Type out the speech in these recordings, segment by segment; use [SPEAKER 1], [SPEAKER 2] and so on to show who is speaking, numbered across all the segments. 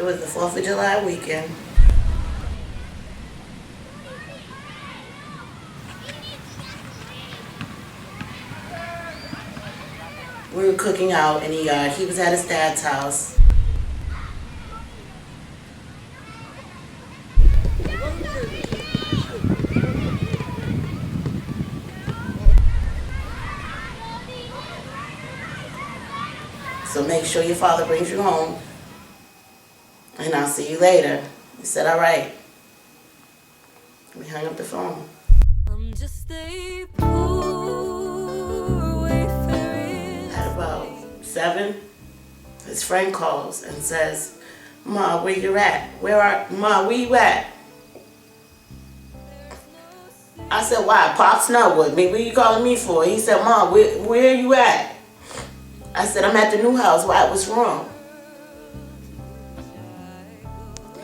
[SPEAKER 1] It was the 4th of July weekend. We were cooking out in the yard. He was at his dad's house. So make sure your father brings you home. And I'll see you later. He said, all right. We hung up the phone. I'm just a poor wayfarer. At about 7, his friend calls and says, Ma, where you at? Ma, where you at? I said, why? Pop's not with me. What are you calling me for? He said, Ma, where are you at? I said, I'm at the new house. Why? What's wrong?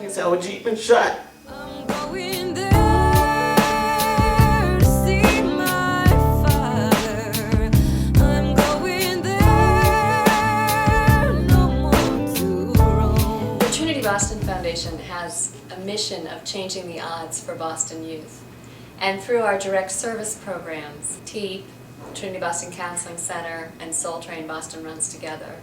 [SPEAKER 1] He said, oh, Jeep been shot. I'm going there to see my father. I'm going there, no more to roam.
[SPEAKER 2] The Trinity Boston Foundation has a mission of changing the odds for Boston youth. And through our direct service programs, TEEP, Trinity Boston Counseling Center, and Soul Train Boston Runs Together,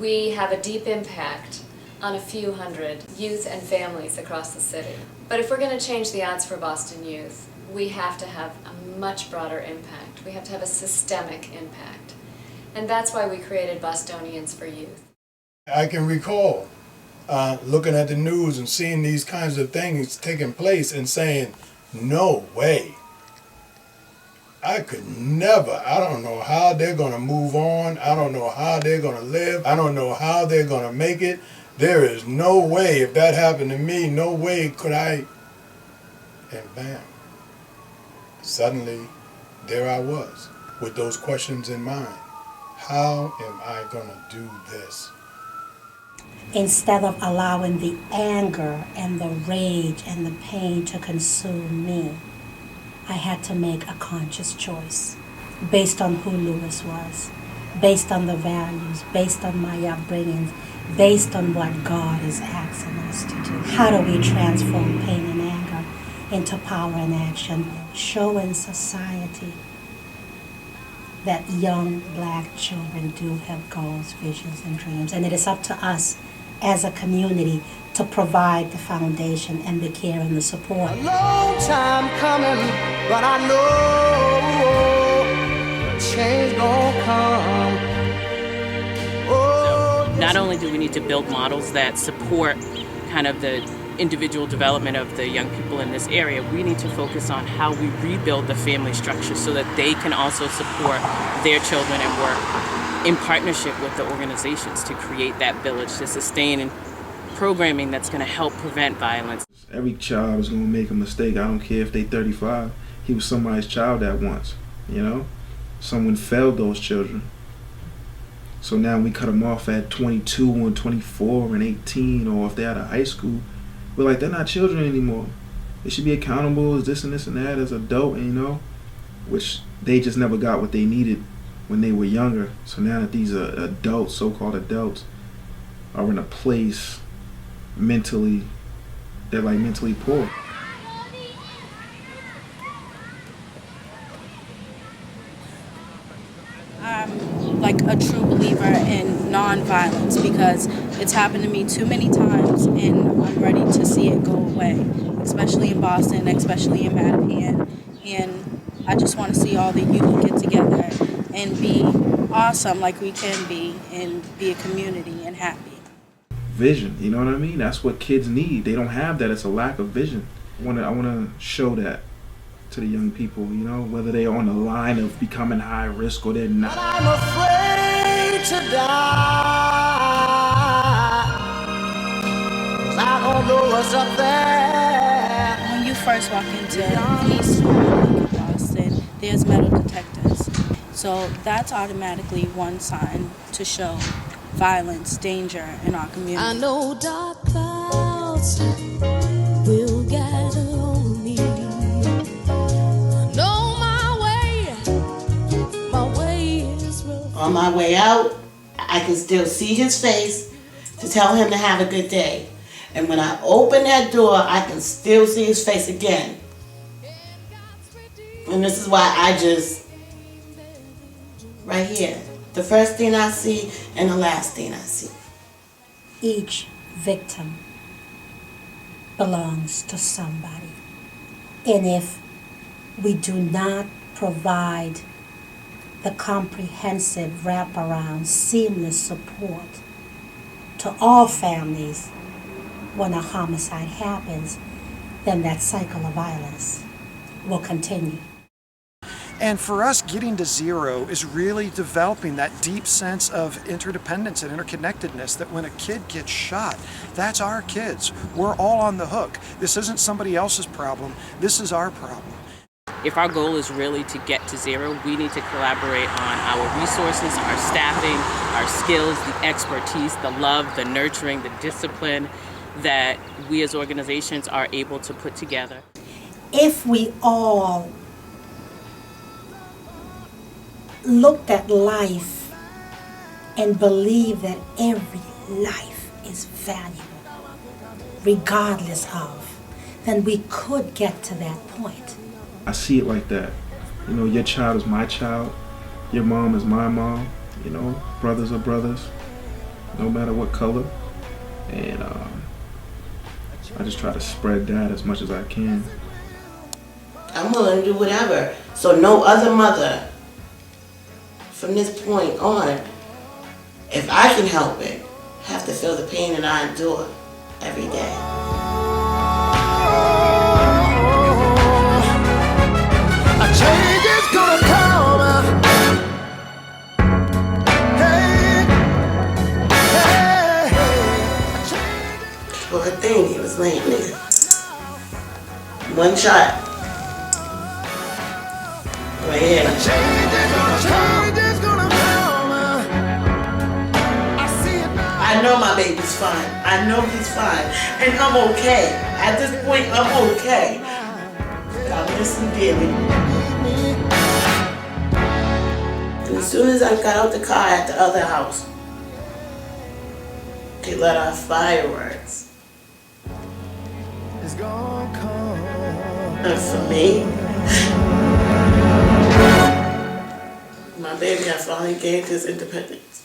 [SPEAKER 2] we have a deep impact on a few hundred youth and families across the city. But if we're going to change the odds for Boston youth, we have to have a much broader impact. We have to have a systemic impact. And that's why we created Bostonians for Youth.
[SPEAKER 3] I can recall looking at the news and seeing these kinds of things taking place and saying, no way. I could never. I don't know how they're going to move on. I don't know how they're going to live. I don't know how they're going to make it. There is no way, if that happened to me, no way could I. And bam. Suddenly, there I was with those questions in mind. How am I going to do this?
[SPEAKER 4] Instead of allowing the anger and the rage and the pain to consume me, I had to make a conscious choice based on who Lewis was, based on the values, based on my upbringing, based on what God is asking us to do. How do we transform pain and anger into power and action, showing society that young black children do have goals, visions, and dreams, and it is up to us as a community to provide the foundation and the care and the support.
[SPEAKER 5] A long time coming, but I know change gon' come.
[SPEAKER 6] So not only do we need to build models that support kind of the individual development of the young people in this area, we need to focus on how we rebuild the family structure so that they can also support their children and work in partnership with the organizations to create that village, to sustain programming that's going to help prevent violence.
[SPEAKER 7] Every child is going to make a mistake. I don't care if they're 35. He was somebody's child at once, you know? Someone failed those children. So now we cut them off at 22 and 24 and 18, or if they're out of high school, we're like, they're not children anymore. They should be accountable as this and this and that as adult, you know? Which they just never got what they needed when they were younger. So now that these adults, so-called adults, are in a place mentally, they're like mentally poor.
[SPEAKER 8] I'm like a true believer in non-violence because it's happened to me too many times and I'm ready to see it go away, especially in Boston, especially in Mattapan. And I just want to see all the youth get together and be awesome like we can be and be a community and happy.
[SPEAKER 7] Vision, you know what I mean? That's what kids need. They don't have that. It's a lack of vision. I want to show that to the young people, you know, whether they're on the line of becoming high risk or they're not.
[SPEAKER 5] But I'm afraid to die, 'cause I don't know what's up there.
[SPEAKER 8] When you first walk into any store in Boston, there's metal detectors. So that's automatically one sign to show violence, danger in our community.
[SPEAKER 9] I know dark clouds will gather on me. I know my way is rough.
[SPEAKER 1] On my way out, I can still see his face to tell him to have a good day. And when I open that door, I can still see his face again. And this is why I just, right here, the first thing I see and the last thing I see.
[SPEAKER 4] Each victim belongs to somebody. And if we do not provide the comprehensive wraparound, seamless support to all families when a homicide happens, then that cycle of violence will continue.
[SPEAKER 10] And for us, getting to zero is really developing that deep sense of interdependence and interconnectedness, that when a kid gets shot, that's our kids. We're all on the hook. This isn't somebody else's problem. This is our problem.
[SPEAKER 6] If our goal is really to get to zero, we need to collaborate on our resources, our staffing, our skills, the expertise, the love, the nurturing, the discipline that we as organizations are able to put together.
[SPEAKER 4] If we all looked at life and believed that every life is valuable, regardless of, then we could get to that point.
[SPEAKER 7] I see it like that. You know, your child is my child. Your mom is my mom. You know, brothers are brothers, no matter what color. And I just try to spread that as much as I can.
[SPEAKER 1] I'm willing to do whatever, so no other mother from this point on, if I can help it, have to feel the pain that I endure every day.
[SPEAKER 5] A change is gonna come. Hey, hey, hey.
[SPEAKER 1] Well, good thing he was laying there. One shot. Right here.
[SPEAKER 5] A change is gonna come. I see it now.
[SPEAKER 1] I know my baby's fine. I know he's fine. And I'm okay. At this point, I'm okay. I miss him dearly. And as soon as I got out the car at the other house, they let off fireworks.
[SPEAKER 5] It's gonna come.
[SPEAKER 1] And for me, my baby, I finally gained his independence.